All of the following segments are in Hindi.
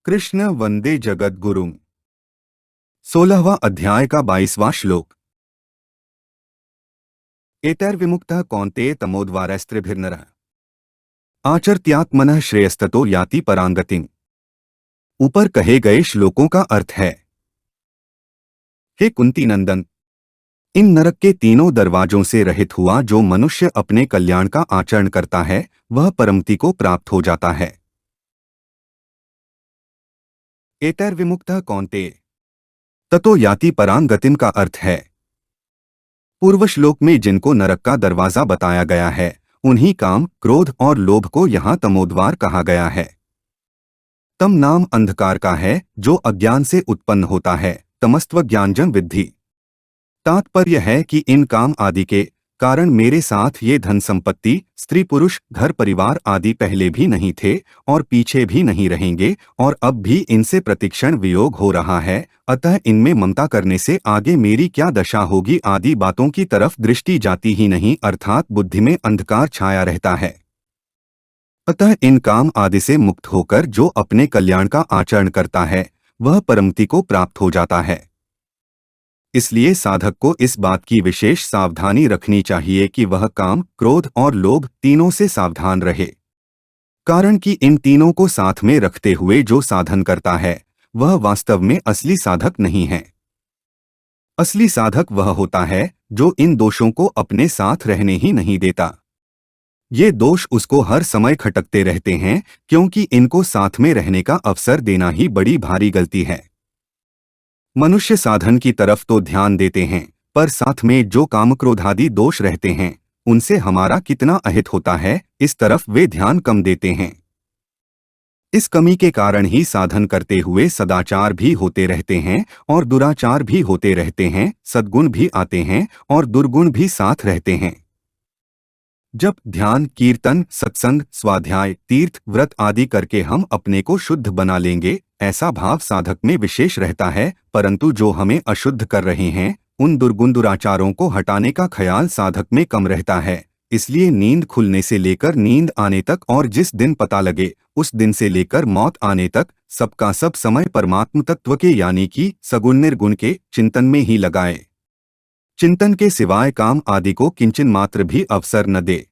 कृष्ण वंदे जगद्गुरुम्। 16वां अध्याय का 22वां श्लोक। एतैर्विमुक्तः कौन्तेय तमोद्वारैस्त्रिभिर्नरः आचर्त्यात्मनः श्रेयस्ततो याति परांगतिम्। ऊपर कहे गए श्लोकों का अर्थ है, हे कुंती नंदन, इन नरक के तीनों दरवाजों से रहित हुआ जो मनुष्य अपने कल्याण का आचरण करता है वह परमति को प्राप्त हो जाता है। एतैर्विमुक्तः कौन्तेय ततो याति परांगतिम का अर्थ है, पूर्व श्लोक में जिनको नरक का दरवाजा बताया गया है उन्हीं काम, क्रोध और लोभ को यहाँ तमोद्वार कहा गया है। तम नाम अंधकार का है जो अज्ञान से उत्पन्न होता है, तमस्त्व ज्ञानजन विद्धि। तात्पर्य है कि इन काम आदि के कारण मेरे साथ ये धन संपत्ति, स्त्री पुरुष, घर परिवार आदि पहले भी नहीं थे और पीछे भी नहीं रहेंगे और अब भी इनसे प्रतिक्षण वियोग हो रहा है, अतः इनमें ममता करने से आगे मेरी क्या दशा होगी आदि बातों की तरफ दृष्टि जाती ही नहीं, अर्थात बुद्धि में अंधकार छाया रहता है। अतः इन काम आदि से मुक्त होकर जो अपने कल्याण का आचरण करता है वह परमति को प्राप्त हो जाता है। इसलिए साधक को इस बात की विशेष सावधानी रखनी चाहिए कि वह काम, क्रोध और लोभ तीनों से सावधान रहे, कारण कि इन तीनों को साथ में रखते हुए जो साधन करता है वह वास्तव में असली साधक नहीं है। असली साधक वह होता है जो इन दोषों को अपने साथ रहने ही नहीं देता। ये दोष उसको हर समय खटकते रहते हैं क्योंकि इनको साथ में रहने का अवसर देना ही बड़ी भारी गलती है। मनुष्य साधन की तरफ तो ध्यान देते हैं पर साथ में जो कामक्रोधादि दोष रहते हैं उनसे हमारा कितना अहित होता है इस तरफ वे ध्यान कम देते हैं। इस कमी के कारण ही साधन करते हुए सदाचार भी होते रहते हैं और दुराचार भी होते रहते हैं, सद्गुण भी आते हैं और दुर्गुण भी साथ रहते हैं। जप, ध्यान, कीर्तन, सत्संग, स्वाध्याय, तीर्थ, व्रत आदि करके हम अपने को शुद्ध बना लेंगे ऐसा भाव साधक में विशेष रहता है, परंतु जो हमें अशुद्ध कर रहे हैं उन दुर्गुण दुराचारों को हटाने का ख्याल साधक में कम रहता है। इसलिए नींद खुलने से लेकर नींद आने तक और जिस दिन पता लगे उस दिन से लेकर मौत आने तक सबका सब समय परमात्म तत्व के यानी कि सगुण निर्गुण के चिंतन में ही लगाए। चिंतन के सिवाय काम आदि को किंचन मात्र भी अवसर न दे।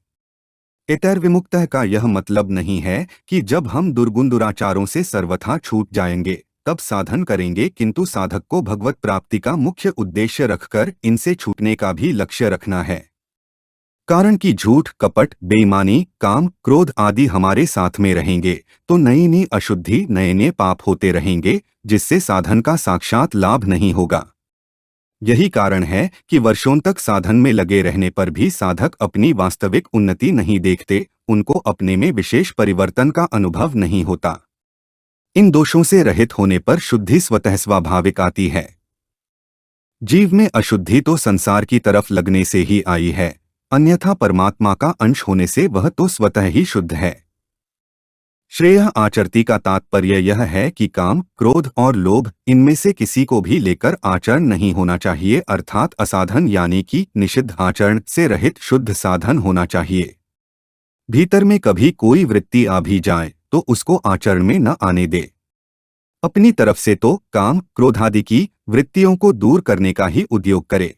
एतैर्विमुक्तः का यह मतलब नहीं है कि जब हम दुर्गुण दुराचारों से सर्वथा छूट जाएंगे तब साधन करेंगे, किंतु साधक को भगवत प्राप्ति का मुख्य उद्देश्य रखकर इनसे छूटने का भी लक्ष्य रखना है। कारण कि झूठ, कपट, बेईमानी, काम, क्रोध आदि हमारे साथ में रहेंगे तो नई नई अशुद्धि, नए नए पाप होते रहेंगे जिससे साधन का साक्षात लाभ नहीं होगा। यही कारण है कि वर्षों तक साधन में लगे रहने पर भी साधक अपनी वास्तविक उन्नति नहीं देखते, उनको अपने में विशेष परिवर्तन का अनुभव नहीं होता। इन दोषों से रहित होने पर शुद्धि स्वतः स्वाभाविक आती है। जीव में अशुद्धि तो संसार की तरफ लगने से ही आई है, अन्यथा परमात्मा का अंश होने से वह तो स्वतः ही शुद्ध है। श्रेय आचरति का तात्पर्य यह है कि काम, क्रोध और लोभ इनमें से किसी को भी लेकर आचरण नहीं होना चाहिए, अर्थात असाधन यानी कि निषिद्ध आचरण से रहित शुद्ध साधन होना चाहिए। भीतर में कभी कोई वृत्ति आ भी जाए तो उसको आचरण में न आने दे। अपनी तरफ से तो काम, क्रोधादि की वृत्तियों को दूर करने का ही उद्योग करे।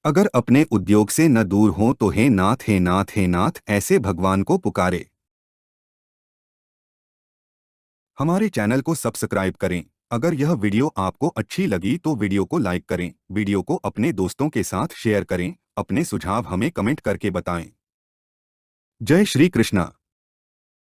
अगर अपने उद्योग से न दूर हो तो हे नाथ, हे नाथ, हे नाथ ऐसे भगवान को पुकारे। हमारे चैनल को सब्सक्राइब करें। अगर यह वीडियो आपको अच्छी लगी तो वीडियो को लाइक करें, वीडियो को अपने दोस्तों के साथ शेयर करें, अपने सुझाव हमें कमेंट करके बताएं। जय श्री कृष्णा।